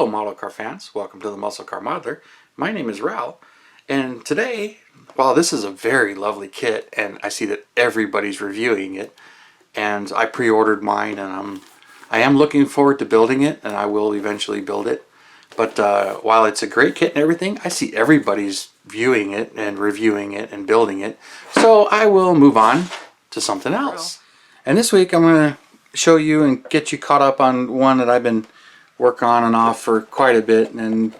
Hello model car fans, welcome to the Muscle Car Modeler. My name is Revell, and today, while this is a very lovely kit and I see that everybody's reviewing it, and I pre-ordered mine and I am looking forward to building it, and I will eventually build it. But while it's a great kit and everything, I see everybody's viewing it and reviewing it and building it, so I will move on to something else. And this week I'm going to show you and get you caught up on one that I've been working on and off for quite a bit, and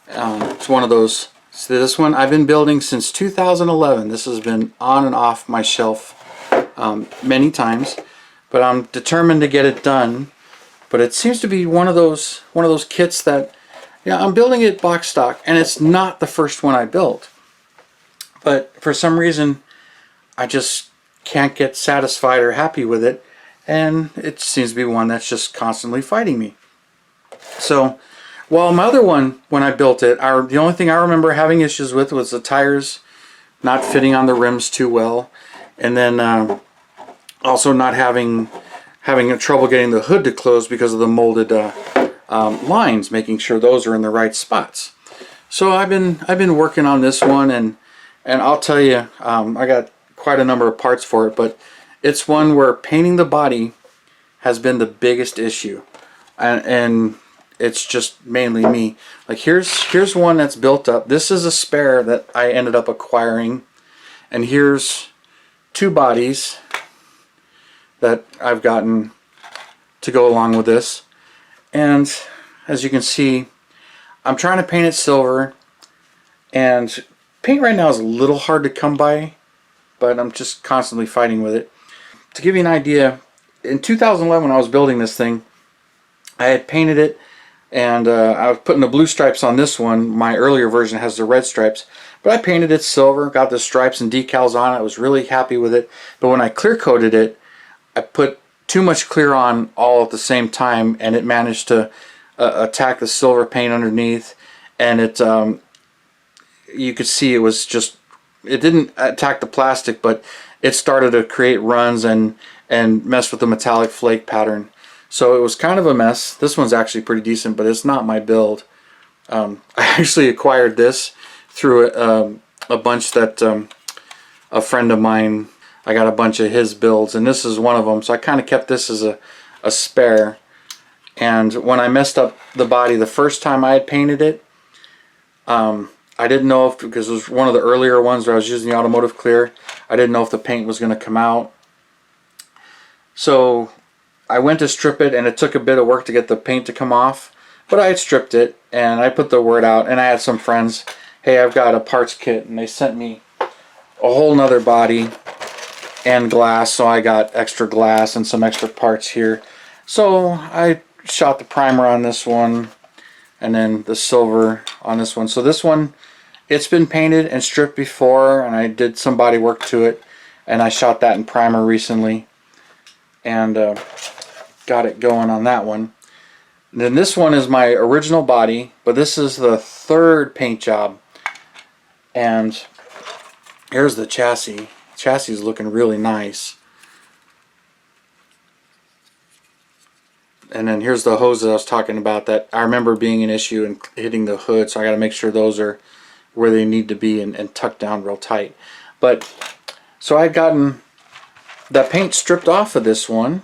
it's one of those. So this one I've been building since 2011. This has been on and off my shelf many times, but I'm determined to get it done. But it seems to be one of those kits that, I'm building it box stock, and it's not the first one I built, but for some reason I just can't get satisfied or happy with it, and it seems to be one that's just constantly fighting me. So, while my other one, when I built it, the only thing I remember having issues with was the tires not fitting on the rims too well, and then also not having trouble getting the hood to close because of the molded lines, making sure those are in the right spots. So I've been working on this one, and I'll tell you, I got quite a number of parts for it, but it's one where painting the body has been the biggest issue, and it's just mainly me. Like here's one that's built up. This is a spare that I ended up acquiring, and here's two bodies that I've gotten to go along with this. And as you can see, I'm trying to paint it silver, and paint right now is a little hard to come by, but I'm just constantly fighting with it. To give you an idea, in 2011 when I was building this thing, I had painted it, and I was putting the blue stripes on this one. My earlier version has the red stripes, but I painted it silver, got the stripes and decals on it. I was really happy with it. But when I clear coated it, I put too much clear on all at the same time, and it managed to attack the silver paint underneath, and it you could see it was just, it didn't attack the plastic, but it started to create runs and mess with the metallic flake pattern. So it was kind of a mess. This one's actually pretty decent, but it's not my build. I actually acquired this through a bunch that a friend of mine, I got a bunch of his builds, and this is one of them. So I kind of kept this as a spare. And when I messed up the body the first time I had painted it, I didn't know if, because it was one of the earlier ones where I was using the automotive clear, I didn't know if the paint was going to come out. So I went to strip it, and it took a bit of work to get the paint to come off, but I had stripped it, and I put the word out, and I had some friends, hey, I've got a parts kit, and they sent me a whole nother body and glass, so I got extra glass and some extra parts here. So I shot the primer on this one, and then the silver on this one. So this one, it's been painted and stripped before, and I did some body work to it, and I shot that in primer recently, and got it going on that one. And then this one is my original body, but this is the third paint job. And here's the chassis. Chassis is looking really nice. And then here's the hose that I was talking about that I remember being an issue and hitting the hood, so I got to make sure those are where they need to be and tucked down real tight. But so I had gotten the paint stripped off of this one,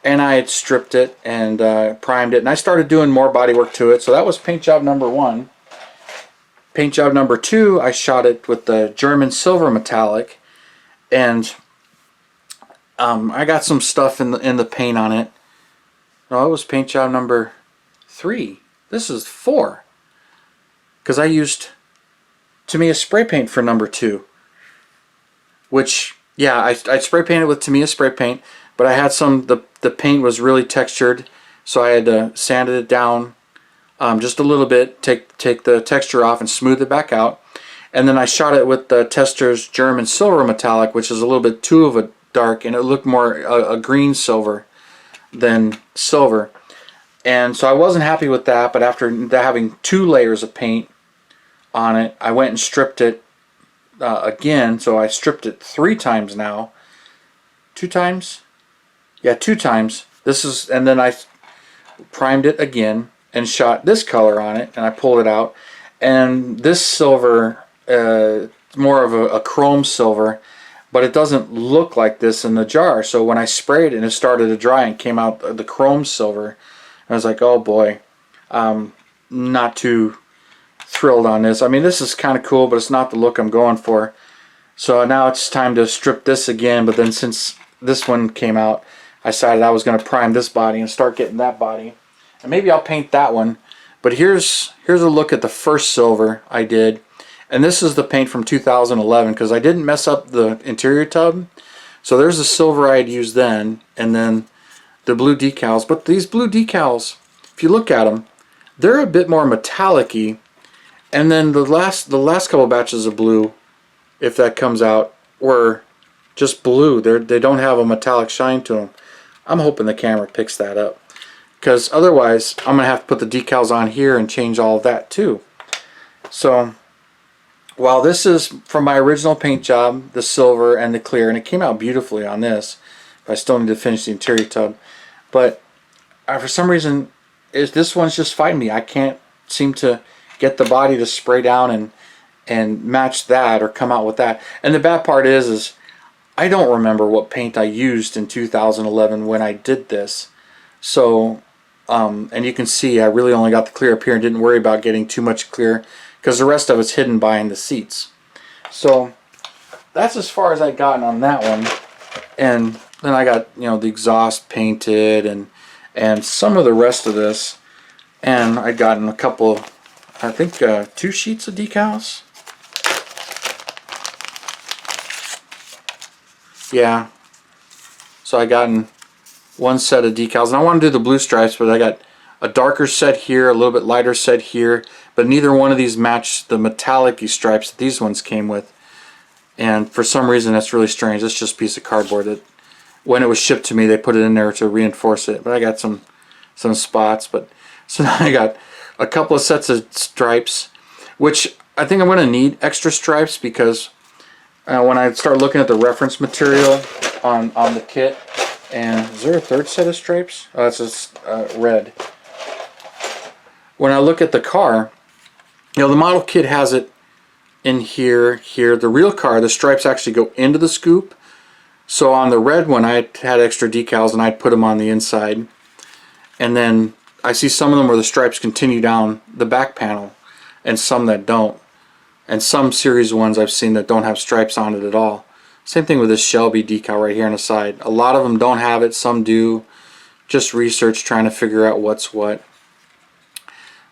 and I had stripped it and primed it, and I started doing more body work to it. So that was paint job number one. Paint job number two, I shot it with the German silver metallic, and I got some stuff in the paint on it. No, it was paint job number three. This is four, because I used Tamiya spray paint for number two, which, yeah, I spray painted with Tamiya spray paint, but I had some, the paint was really textured, so I had to sanded it down just a little bit, take the texture off and smooth it back out. And then I shot it with the Tester's German silver metallic, which is a little bit too of a dark, and it looked more a green silver than silver. And so I wasn't happy with that, but after having two layers of paint on it, I went and stripped it again. So I stripped it 3 times now. 2 times? Yeah, 2 times. This is, and then I primed it again, and shot this color on it, and I pulled it out. And this silver, more of a chrome silver, but it doesn't look like this in the jar. So when I sprayed it and it started to dry and came out the chrome silver, I was like, oh boy, not too thrilled on this. I mean, this is kind of cool, but it's not the look I'm going for. So now it's time to strip this again, but then since this one came out, I decided I was going to prime this body and start getting that body. And maybe I'll paint that one. But here's a look at the first silver I did. And this is the paint from 2011 because I didn't mess up the interior tub. So there's the silver I had used then, and then the blue decals. But these blue decals, if you look at them, they're a bit more metallic-y. And then the last couple batches of blue, if that comes out, were just blue. They don't have a metallic shine to them. I'm hoping the camera picks that up, because otherwise I'm gonna have to put the decals on here and change all of that too. So while this is from my original paint job, the silver and the clear, and it came out beautifully on this, but I still need to finish the interior tub. But for some reason, this one's just fighting me. I can't seem to get the body to spray down and match that or come out with that. And the bad part is I don't remember what paint I used in 2011 when I did this. So and you can see I really only got the clear up here and didn't worry about getting too much clear, because the rest of it's hidden behind the seats. So that's as far as I gotten on that one. And then I got, you know, the exhaust painted and some of the rest of this. And I gotten a couple, I think 2 sheets of decals. Yeah. So I gotten 1 set of decals, and I want to do the blue stripes, but I got a darker set here, a little bit lighter set here, but neither one of these matched the metallic-y stripes that these ones came with. And for some reason that's really strange. It's just a piece of cardboard that when it was shipped to me they put it in there to reinforce it. But I got some spots. But so now I got a couple of sets of stripes, which I think I'm going to need extra stripes, because when I start looking at the reference material on the kit, and is there a third set of stripes? Oh, it's just red. When I look at the car, you know, the model kit has it in here. The real car, the stripes actually go into the scoop. So on the red one, I had extra decals and I'd put them on the inside. And then I see some of them where the stripes continue down the back panel, and some that don't. And some series ones I've seen that don't have stripes on it at all. Same thing with this Shelby decal right here on the side. A lot of them don't have it, some do. Just research trying to figure out what's what.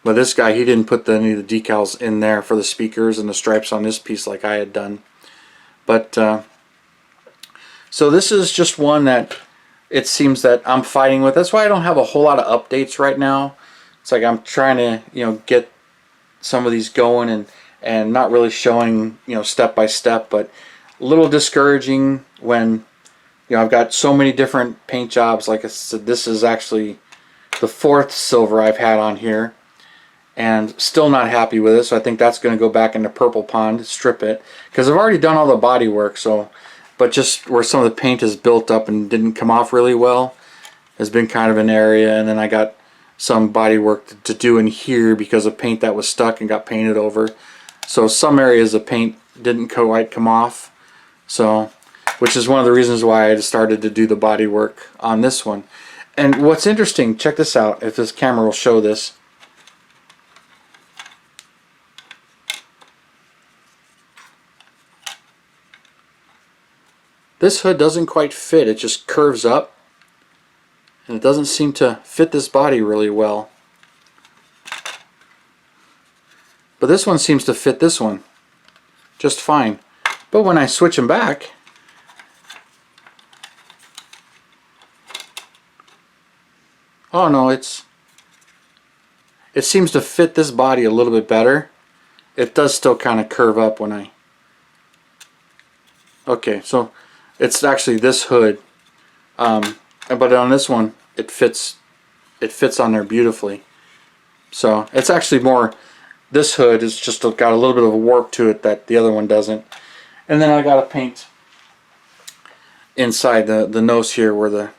But this guy, he didn't put any of the decals in there for the speakers and the stripes on this piece like I had done. But so this is just one that it seems that I'm fighting with. That's why I don't have a whole lot of updates right now. It's like I'm trying to, you know, get some of these going and not really showing, you know, step by step, but a little discouraging when, you know, I've got so many different paint jobs. Like I said, this is actually the 4th silver I've had on here, and still not happy with it. So I think that's going to go back into Purple Pond, strip it, because I've already done all the body work. So, but just where some of the paint is built up and didn't come off really well has been kind of an area. And then I got some body work to do in here because of paint that was stuck and got painted over. So some areas of paint didn't quite come off. So, which is one of the reasons why I started to do the body work on this one. And what's interesting, check this out, if this camera will show this. This hood doesn't quite fit, it just curves up, and it doesn't seem to fit this body really well. But this one seems to fit this one just fine. But when I switch them back, oh no, it seems to fit this body a little bit better. It does still kind of curve up when I, okay, so it's actually this hood, but on this one it fits on there beautifully. So it's actually more, this hood is just got a little bit of a warp to it that the other one doesn't. And then I got to paint inside the nose here where the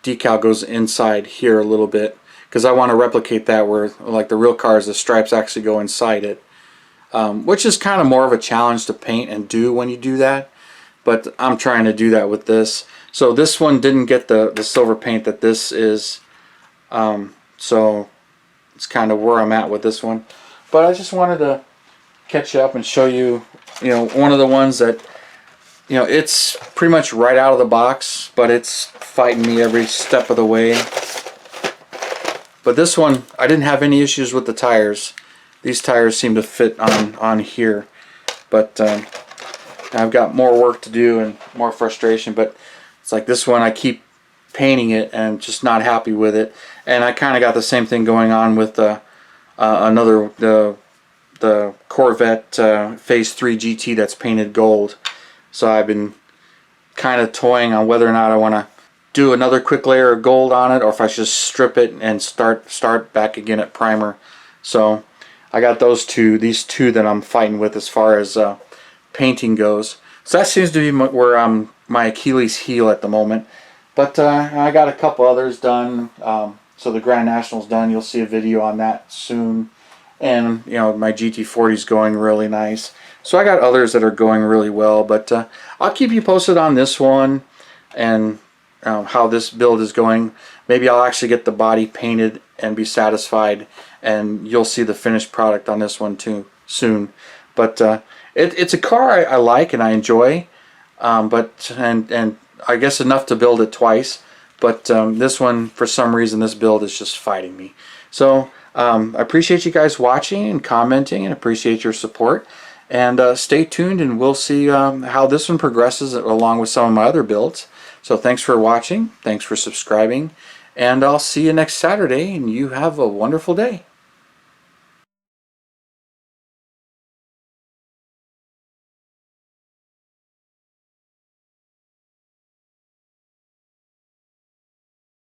decal goes inside here a little bit, because I want to replicate that where, like the real cars, the stripes actually go inside it, which is kind of more of a challenge to paint and do when you do that, but I'm trying to do that with this. So this one didn't get the silver paint that this is, so it's kind of where I'm at with this one. But I just wanted to catch up and show you, one of the ones that, it's pretty much right out of the box, but it's fighting me every step of the way. But this one, I didn't have any issues with the tires. These tires seem to fit on here. But I've got more work to do and more frustration. But it's like this one, I keep painting it and just not happy with it. And I kind of got the same thing going on with the Corvette Phase 3 GT that's painted gold. So I've been kind of toying on whether or not I want to do another quick layer of gold on it, or if I should strip it and start back again at primer. So I got these two that I'm fighting with as far as painting goes. So that seems to be where I'm my Achilles heel at the moment. But I got a couple others done. So the Grand National's done. You'll see a video on that soon. And my GT40 is going really nice. So I got others that are going really well, but I'll keep you posted on this one and how this build is going. Maybe I'll actually get the body painted and be satisfied, and you'll see the finished product on this one too soon. But it's a car I like and I enjoy, and I guess enough to build it twice. But this one, for some reason, this build is just fighting me. So I appreciate you guys watching and commenting, and appreciate your support. And stay tuned, and we'll see how this one progresses along with some of my other builds. So thanks for watching, thanks for subscribing, and I'll see you next Saturday, and you have a wonderful day.